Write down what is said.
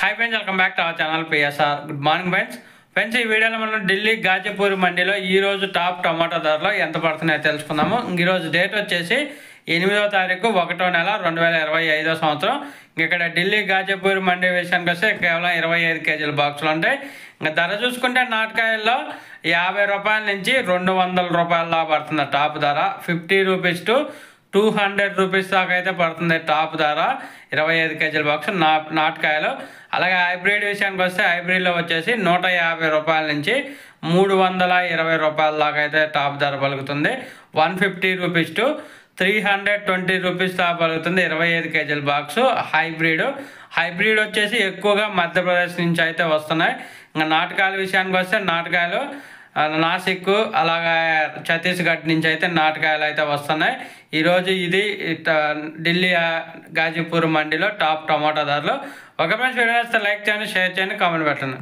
Hi friends, welcome back to our channel PSR. Good morning friends. ఈ వీడియోలో మనం ఢిల్లీ గాజీపూర్ మండీలో ఈరోజు టాప్ టమాటో ధరలు ఎంత పడుతున్నాయో తెలుసుకుందాము. ఈరోజు డేట్ వచ్చేసి 8వ తారీఖు 1వ నెల 2025 సంవత్సరం. ఇక్కడ ఢిల్లీ గాజీపూర్ మండీ విషయానికి వస్తే కేవలం 25 కేజీల బాక్సులు ఉంటాయి. ఇంకా ధర చూసుకుంటే నాటకాయల్లో 50 రూపాయల నుంచి 200 రూపాయల పడుతుంది టాప్ ధర. 50 రూపీస్ టు 200 రూపీస్ దాకా అయితే పడుతుంది టాప్ ధర 25 కేజీల బాక్స్ నాటకాయలు. అలాగే హైబ్రిడ్ విషయానికి వస్తే హైబ్రిడ్లో వచ్చేసి 150 రూపాయల నుంచి 320 రూపాయల దాకా అయితే టాప్ ధర పలుకుతుంది. 150 రూపీస్ టు 320 రూపీస్ దాకా పలుకుతుంది 25 కేజీల బాక్సు హైబ్రిడ్ వచ్చేసి ఎక్కువగా మధ్యప్రదేశ్ నుంచి అయితే వస్తున్నాయి. ఇంకా నాటకాయల విషయానికి వస్తే నాటకాయలు నాసిక్ అలాగే ఛత్తీస్గఢ్ నుంచి అయితే నాటకాయలు అయితే వస్తున్నాయి. ఈరోజు ఇది ఢిల్లీ గాజీపూర్ మండీలో టాప్ టమాటో ధరలు. ఒక ఫ్రెండ్స్ వీడియో వస్తే లైక్ చేయండి, షేర్ చేయండి, కామెంట్ పెట్టండి.